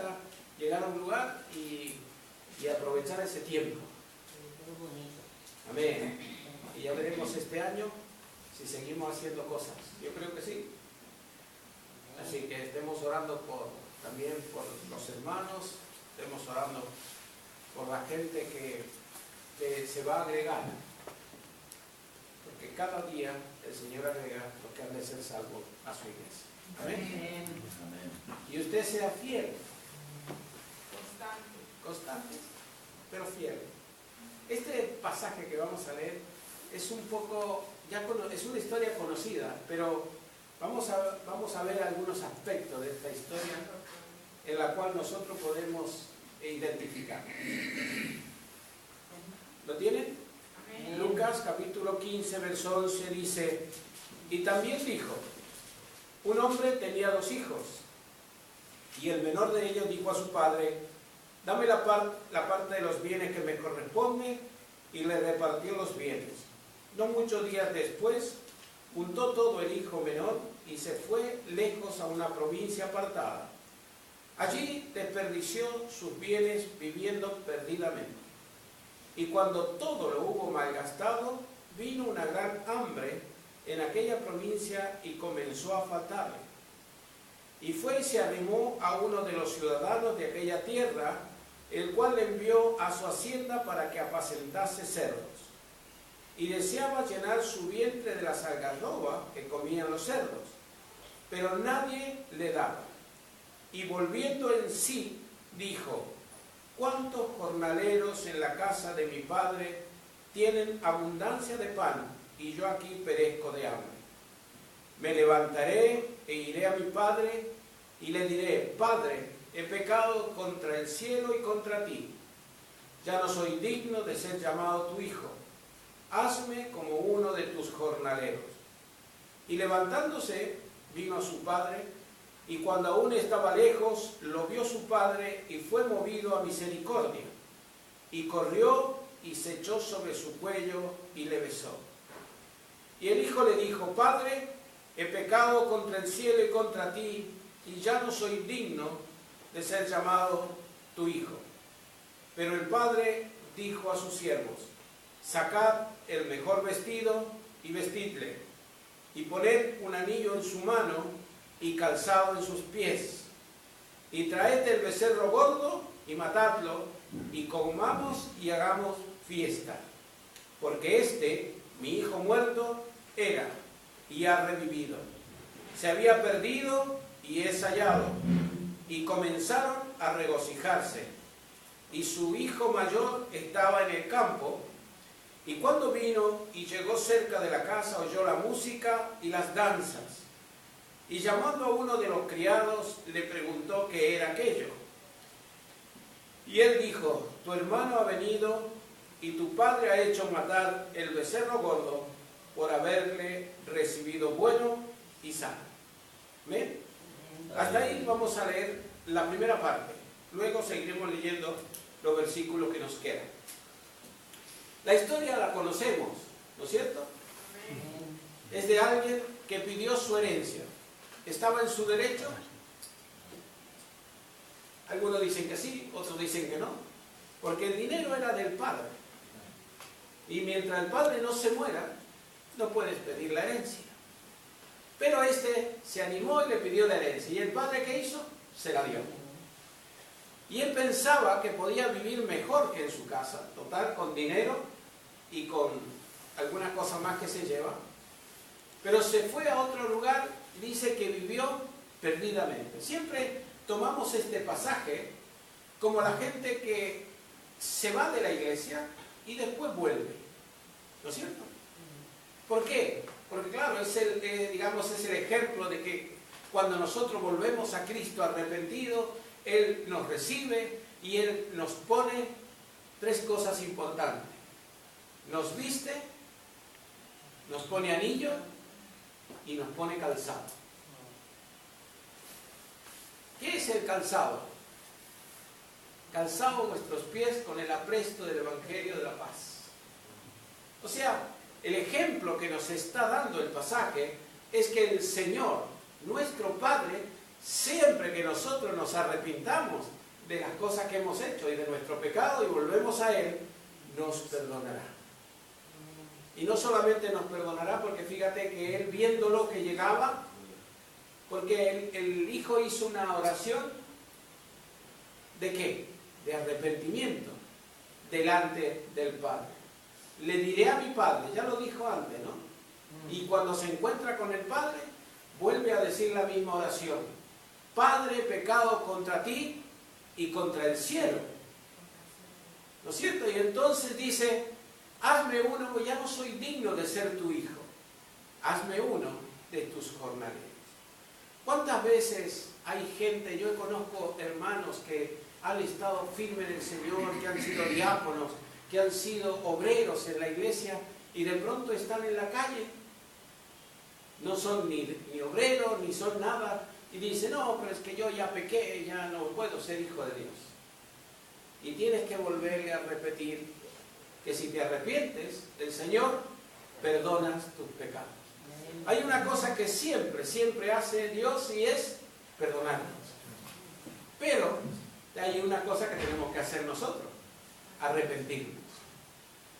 encanta llegar a un lugar y aprovechar ese tiempo. Amén. Y ya veremos este año si seguimos haciendo cosas. Yo creo que sí. Así que estemos orando también por los hermanos, estemos orando por la gente que se va a agregar. Porque cada día el Señor agrega los que han de ser salvos a su iglesia. Amén. Y usted sea fiel. Constante, pero fiel. Este pasaje que vamos a leer es un poco, es una historia conocida, pero vamos a ver algunos aspectos de esta historia en la cual nosotros podemos identificar. ¿Lo tienen? Amén. Lucas capítulo 15, verso 11 dice: y también dijo, un hombre tenía 2 hijos, y el menor de ellos dijo a su padre: dame la parte de los bienes que me corresponde, y le repartió los bienes. No muchos días después, juntó todo el hijo menor y se fue lejos a una provincia apartada. Allí desperdició sus bienes viviendo perdidamente. Y cuando todo lo hubo malgastado, vino una gran hambre en aquella provincia y comenzó a faltarle. Y fue y se arrimó a uno de los ciudadanos de aquella tierra, el cual le envió a su hacienda para que apacentase cerdos. Y deseaba llenar su vientre de las algarrobas que comían los cerdos, pero nadie le daba. Y volviendo en sí, dijo: ¿cuántos jornaleros en la casa de mi padre tienen abundancia de pan, y yo aquí perezco de hambre? Me levantaré e iré a mi padre, y le diré: Padre, he pecado contra el cielo y contra ti. Ya no soy digno de ser llamado tu hijo. Hazme como uno de tus jornaleros. Y levantándose, vino a su padre, y cuando aún estaba lejos, lo vio su padre, y fue movido a misericordia. Y corrió y se echó sobre su cuello y le besó. Y el hijo le dijo: Padre, he pecado contra el cielo y contra ti, y ya no soy digno de ser llamado tu hijo. Pero el padre dijo a sus siervos: sacad el mejor vestido y vestidle, y poned un anillo en su mano y calzado en sus pies, y traed el becerro gordo y matadlo, y comamos y hagamos fiesta, porque mi hijo muerto, era y ha revivido, se había perdido y es hallado. Y comenzaron a regocijarse. Y su hijo mayor estaba en el campo, y cuando vino y llegó cerca de la casa, oyó la música y las danzas. Y llamando a uno de los criados, le preguntó qué era aquello. Y él dijo: tu hermano ha venido, y tu padre ha hecho matar el becerro gordo, por haberle recibido bueno y sano. ¿Ven? Hasta ahí vamos a leer la primera parte. Luego seguiremos leyendo los versículos que nos quedan. La historia la conocemos, ¿no es cierto? Es de alguien que pidió su herencia. ¿Estaba en su derecho? Algunos dicen que sí, otros dicen que no. Porque el dinero era del padre. Y mientras el padre no se muera, no puedes pedir la herencia. Pero se animó y le pidió la herencia. ¿Y el padre qué hizo? Se la dio. Y él pensaba que podía vivir mejor que en su casa, total, con dinero y con algunas cosas más que se lleva. Pero se fue a otro lugar, dice que vivió perdidamente. Siempre tomamos este pasaje como la gente que se va de la iglesia y después vuelve. ¿No es cierto? ¿Por qué? Porque claro, es el ejemplo de que cuando nosotros volvemos a Cristo arrepentido, Él nos recibe y Él nos pone 3 cosas importantes. Nos viste, nos pone anillo y nos pone calzado. ¿Qué es el calzado? Calzado nuestros pies con el apresto del Evangelio de la paz. O sea, el ejemplo que nos está dando el pasaje es que el Señor, nuestro Padre, siempre que nosotros nos arrepintamos de las cosas que hemos hecho y de nuestro pecado y volvemos a Él, nos perdonará. Y no solamente nos perdonará, porque fíjate que Él, viéndolo que llegaba, porque el Hijo hizo una oración, ¿de qué? De arrepentimiento delante del Padre. Le diré a mi Padre, ya lo dijo antes, ¿no? Y cuando se encuentra con el Padre, vuelve a decir la misma oración. Padre, pecado contra ti y contra el cielo. ¿No es cierto? Y entonces dice, hazme uno, pues ya no soy digno de ser tu hijo. Hazme uno de tus jornaleros. ¿Cuántas veces hay gente, yo conozco hermanos que han estado firmes en el Señor, que han sido diáconos, que han sido obreros en la iglesia y de pronto están en la calle? No son ni obreros, ni son nada. Y dicen, no, pero es que yo ya pequé, ya no puedo ser hijo de Dios. Y tienes que volverle a repetir que si te arrepientes, el Señor perdonas tus pecados. Hay una cosa que siempre hace Dios y es perdonarnos. Pero hay una cosa que tenemos que hacer nosotros, arrepentirnos.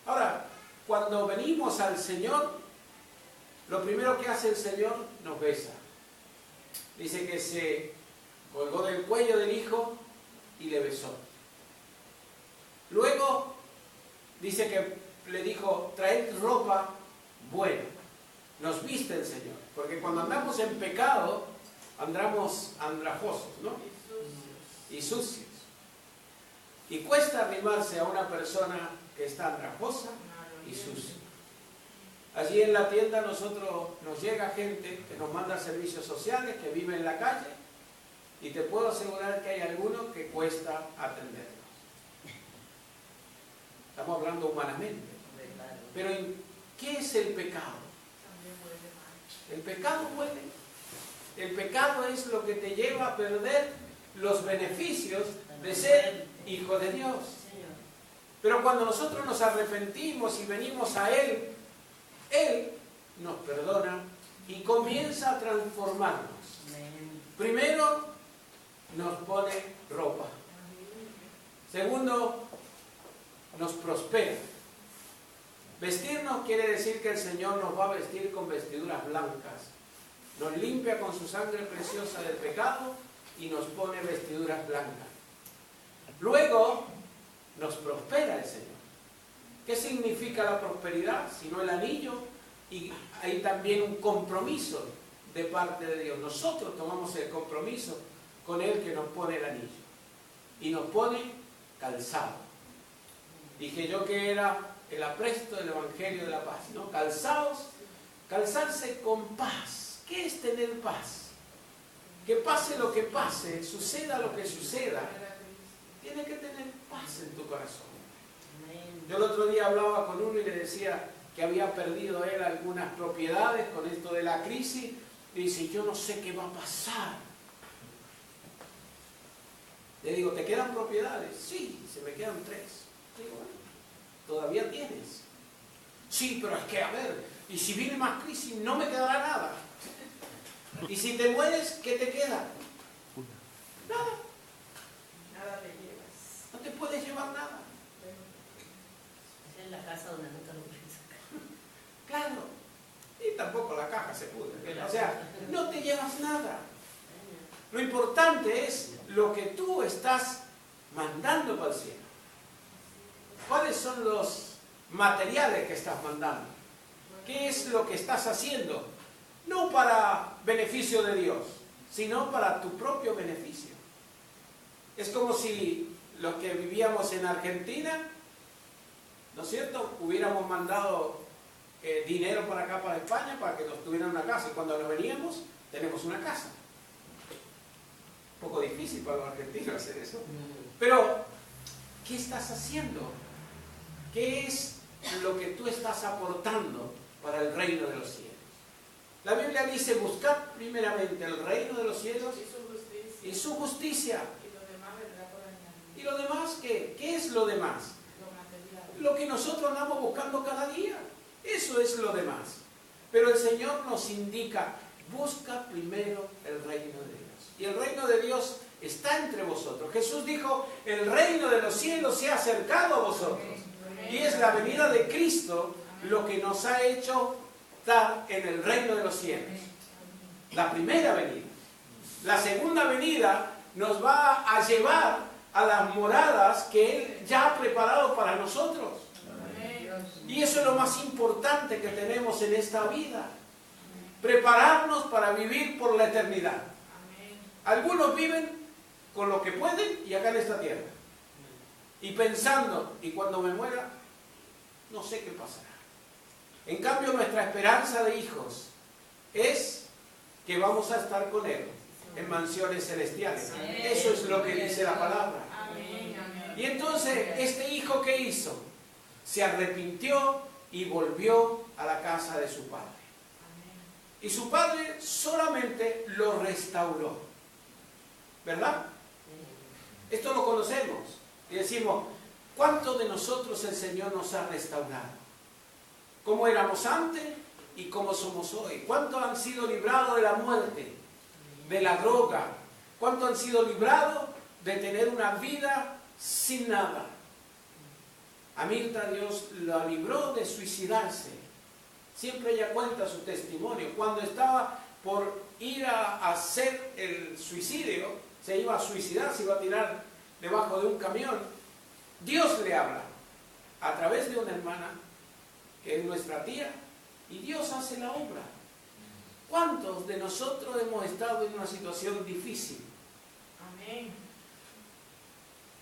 Ahora, cuando venimos al Señor, lo primero que hace el Señor, nos besa. Dice que se colgó del cuello del Hijo y le besó. Luego dice que le dijo, traed ropa buena. Nos viste el Señor. Porque cuando andamos en pecado, andamos andrajosos, ¿no? Y sucios. Y cuesta arrimarse a una persona que está andrajosa y sucia. Allí en la tienda nos llega gente que nos manda servicios sociales, que vive en la calle, y te puedo asegurar que hay algunos que cuesta atenderlos. Estamos hablando humanamente. Pero ¿qué es el pecado? El pecado huele. El pecado es lo que te lleva a perder los beneficios de ser hijo de Dios. Pero cuando nosotros nos arrepentimos y venimos a Él, Él nos perdona y comienza a transformarnos. Primero, nos pone ropa. Segundo, nos prospera. Vestirnos quiere decir que el Señor nos va a vestir con vestiduras blancas. Nos limpia con su sangre preciosa del pecado y nos pone vestiduras blancas. Luego, nos prospera el Señor. ¿Qué significa la prosperidad? Sino el anillo, y hay también un compromiso de parte de Dios. Nosotros tomamos el compromiso con Él que nos pone el anillo. Y nos pone calzado. Dije yo que era el apresto del Evangelio de la paz, ¿no? Calzarse con paz. ¿Qué es tener paz? Que pase lo que pase, suceda lo que suceda, tienes que tener paz en tu corazón. Yo el otro día hablaba con uno y le decía que había perdido él algunas propiedades con esto de la crisis, y dice, yo no sé qué va a pasar. Le digo, ¿te quedan propiedades? Sí, se me quedan 3. Digo, bueno, todavía tienes. Sí, pero es que, a ver, y si viene más crisis, no me quedará nada. Y si te mueres, ¿qué te queda? Nada. Nada te llevas. No te puedes llevar nada. Es en la casa donde no te lo puedes sacar. Claro. Y tampoco la caja se pudre. O sea, no te llevas nada. Lo importante es lo que tú estás mandando para el cielo. ¿Cuáles son los materiales que estás mandando? ¿Qué es lo que estás haciendo? No para beneficio de Dios, sino para tu propio beneficio. Es como si los que vivíamos en Argentina, ¿no es cierto?, hubiéramos mandado dinero para acá, para España, para que nos tuvieran una casa. Y cuando nos veníamos, tenemos una casa. Un poco difícil para los argentinos hacer eso. Pero, ¿qué estás haciendo? ¿Qué es lo que tú estás aportando para el reino de los cielos? La Biblia dice, buscad primeramente el reino de los cielos y su justicia. ¿Y lo demás qué? ¿Qué es lo demás? Lo que nosotros andamos buscando cada día. Eso es lo demás. Pero el Señor nos indica, busca primero el reino de Dios. y el reino de Dios está entre vosotros. Jesús dijo, el reino de los cielos se ha acercado a vosotros. Y es la venida de Cristo lo que nos ha hecho estar en el reino de los cielos. La primera venida. La segunda venida nos va a llevar a las moradas que Él ya ha preparado para nosotros. Y eso es lo más importante que tenemos en esta vida. Prepararnos para vivir por la eternidad. Algunos viven con lo que pueden y acá en esta tierra. Y pensando, y cuando me muera, no sé qué pasará. En cambio, nuestra esperanza de hijos es que vamos a estar con Él en mansiones celestiales. Eso es lo que dice la palabra. Y entonces, este hijo, ¿qué hizo? Se arrepintió y volvió a la casa de su padre. Y su padre solamente lo restauró. ¿Verdad? Esto lo conocemos. Y decimos, ¿cuánto de nosotros el Señor nos ha restaurado? ¿Cómo éramos antes y cómo somos hoy? ¿Cuántos han sido librados de la muerte, de la droga? ¿Cuántos han sido librados de tener una vida sin nada? A Mirta Dios la libró de suicidarse. Siempre ella cuenta su testimonio. Cuando estaba por ir a hacer el suicidio, se iba a suicidar, se iba a tirar debajo de un camión. Dios le habla a través de una hermana, que es nuestra tía, y Dios hace la obra. ¿Cuántos de nosotros hemos estado en una situación difícil? Amén.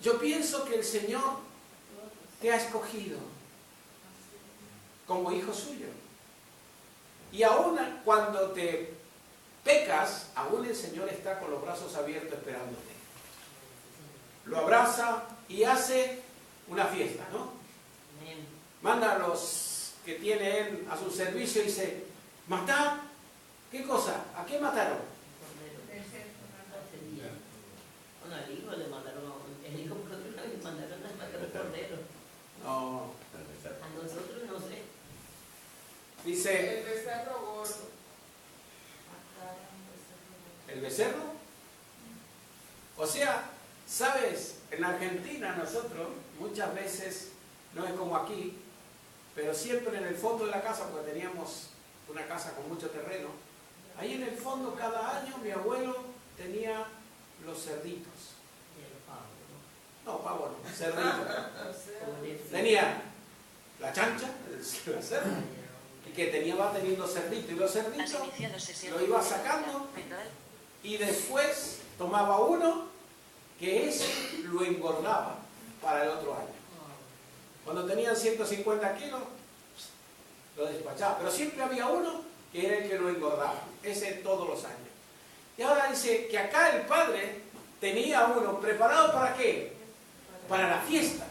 Yo pienso que el Señor te ha escogido como hijo suyo. Y aún cuando te pecas, aún el Señor está con los brazos abiertos esperándote. Lo abraza y hace una fiesta, ¿no? Manda a los que tiene Él a su servicio y dice, ¿matar? ¿Qué cosa? ¿A qué mataron? Bueno, al hijo le mandaron, el hijo por otro lado le mandaron a matar un cordero. No. A nosotros no sé. Dice, El becerro gordo. ¿el becerro? O sea, ¿sabes? En Argentina nosotros muchas veces, no es como aquí, pero siempre en el fondo de la casa, porque teníamos una casa con mucho terreno, ahí en el fondo cada año mi abuelo tenía los cerditos. No, pavo no, cerditos. Tenía la chancha, la cerda, y que va teniendo cerdito, y los cerditos lo iba sacando, y después tomaba uno, que ese lo engordaba para el otro año. Cuando tenían 150 kilos, lo despachaba. Pero siempre había uno que era el que lo engordaba. Ese todos los años. Y ahora dice que acá el padre tenía uno preparado ¿para qué? Para la fiesta.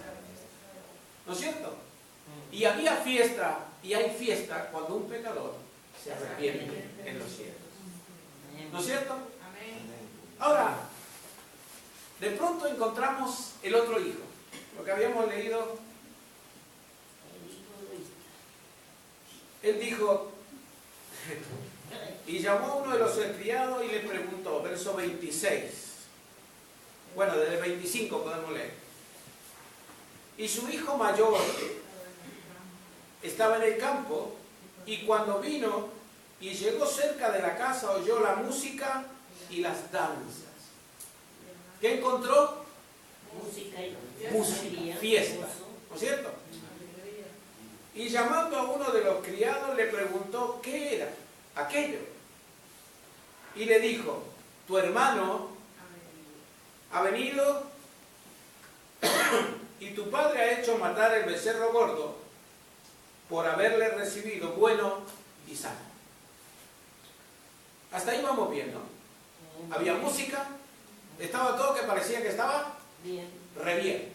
¿No es cierto? Y había fiesta, y hay fiesta cuando un pecador se arrepiente en los cielos. ¿No es cierto? Ahora, de pronto encontramos el otro hijo. Lo que habíamos leído. Él dijo, y llamó a uno de los criados y le preguntó, verso 26. Bueno, desde el 25 podemos leer. Y su hijo mayor estaba en el campo, y cuando vino y llegó cerca de la casa, oyó la música y las danzas. ¿Qué encontró? Música, fiesta. ¿No es cierto? Y llamando a uno de los criados le preguntó qué era aquello. Y le dijo, tu hermano ha venido y tu padre ha hecho matar el becerro gordo por haberle recibido bueno y sano. Hasta ahí vamos bien, ¿no? Había música, estaba todo que parecía que estaba bien. Re bien,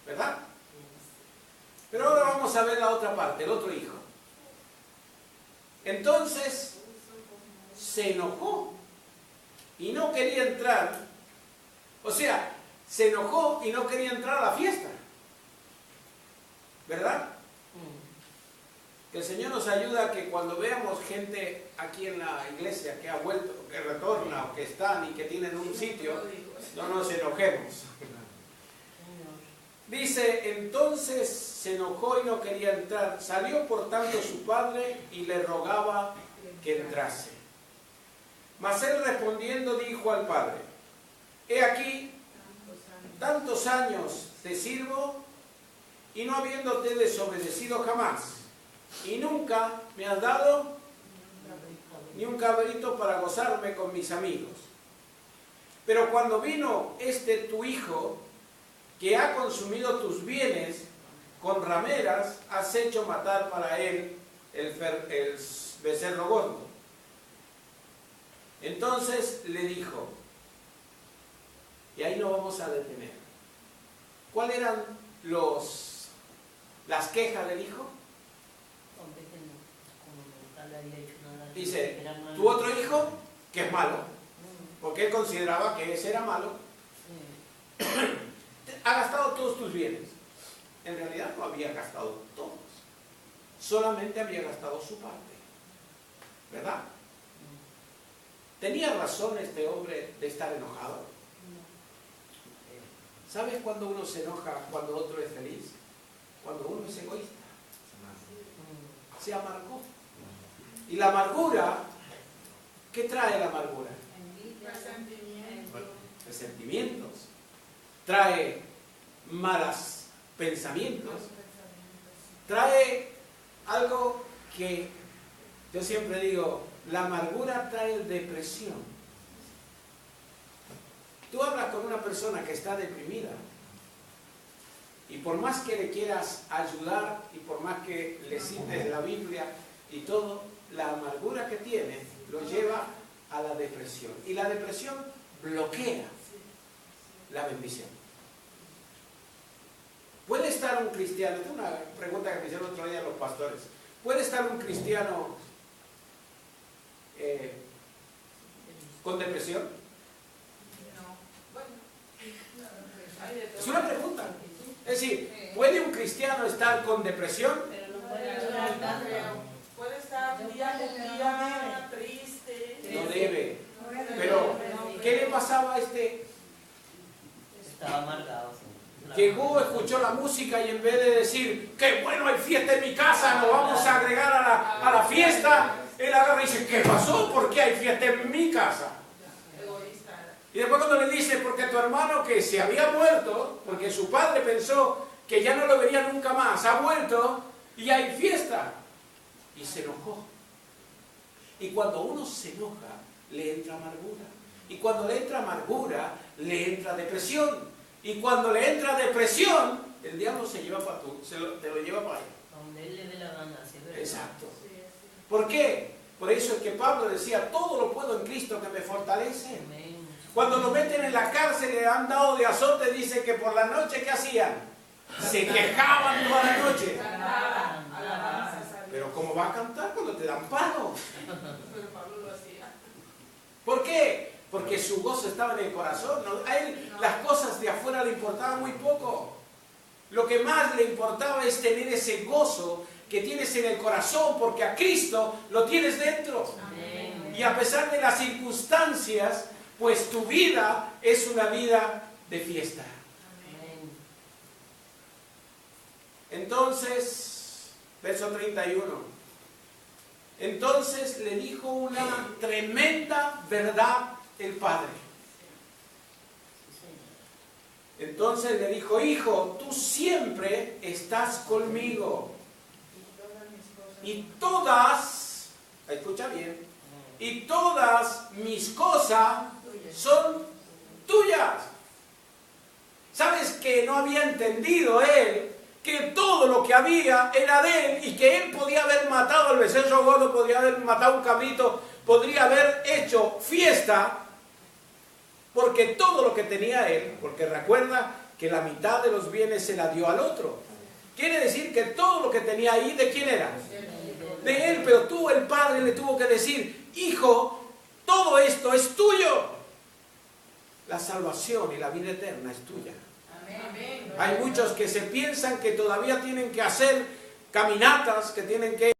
¿verdad? Pero ahora vamos a ver la otra parte, el otro hijo. Entonces se enojó y no quería entrar. O sea, se enojó y no quería entrar a la fiesta, ¿verdad? Que el Señor nos ayuda a que cuando veamos gente aquí en la iglesia que ha vuelto, que retorna o que están y que tienen un sitio, no nos enojemos. Dice, entonces se enojó y no quería entrar. Salió por tanto su padre y le rogaba que entrase. Mas él respondiendo dijo al padre, he aquí, tantos años te sirvo y no habiéndote desobedecido jamás. Y nunca me has dado ni un cabrito para gozarme con mis amigos. Pero cuando vino tu hijo, que ha consumido tus bienes, con rameras has hecho matar para él el becerro gordo. Entonces le dijo, y ahí nos vamos a detener. ¿Cuáles eran las quejas del hijo? Dice, tu otro hijo, que es malo, porque él consideraba que ese era malo, ha gastado todos tus bienes. En realidad no había gastado todos, solamente había gastado su parte, ¿verdad? ¿Tenía razón este hombre de estar enojado? ¿Sabes cuándo uno se enoja cuando otro es feliz? Cuando uno es egoísta. Se amargó. Y la amargura, ¿qué trae la amargura? Resentimientos. Trae malos pensamientos. Trae algo que yo siempre digo, la amargura trae depresión. Tú hablas con una persona que está deprimida y por más que le quieras ayudar y por más que le cites la Biblia y todo, la amargura que tiene lo lleva a la depresión. Y la depresión bloquea la bendición. ¿Puede estar un cristiano? Esta es una pregunta que me hicieron el otro día los pastores. ¿Puede estar un cristiano con depresión? Es una pregunta. Es decir, ¿puede un cristiano estar con depresión? Puede estar un día triste. No debe. Pero, ¿qué le pasaba a este? Estaba amargado. Llegó, escuchó la música y en vez de decir, qué bueno, hay fiesta en mi casa, nos vamos a agregar a la fiesta, él agarra y dice, ¿qué pasó? ¿Por qué hay fiesta en mi casa? Y después cuando le dice, porque tu hermano que se había muerto, porque su padre pensó que ya no lo vería nunca más, ha vuelto y hay fiesta. Y se enojó. Y cuando uno se enoja, le entra amargura. Y cuando le entra amargura, le entra depresión. Y cuando le entra depresión, el diablo te lo lleva para allá. Donde él le dé la gana. Exacto. ¿Por qué? Por eso es que Pablo decía, todo lo puedo en Cristo que me fortalece. Amén. Cuando lo meten en la cárcel y le han dado de azote, dice que por la noche, ¿qué hacían? Se quejaban toda la noche. Pero ¿cómo va a cantar cuando te dan palos? ¿Por qué? Porque su gozo estaba en el corazón. A él las cosas de afuera le importaban muy poco. Lo que más le importaba es tener ese gozo que tienes en el corazón, porque a Cristo lo tienes dentro. Amén. Y a pesar de las circunstancias, pues tu vida es una vida de fiesta. Amén. Entonces, verso 31. Entonces le dijo una tremenda verdad el padre. Entonces le dijo, hijo, tú siempre estás conmigo. Y todas, escucha bien, y todas mis cosas son tuyas. ¿Sabes que no había entendido él que todo lo que había era de él y que él podía haber matado al becerro gordo, podría haber matado un cabrito, podría haber hecho fiesta, porque todo lo que tenía él, porque recuerda que la mitad de los bienes se la dio al otro. Quiere decir que todo lo que tenía ahí, ¿de quién era? De él, pero tú, el padre, le tuvo que decir, hijo, todo esto es tuyo. La salvación y la vida eterna es tuya. Amén. Hay muchos que se piensan que todavía tienen que hacer caminatas, que tienen que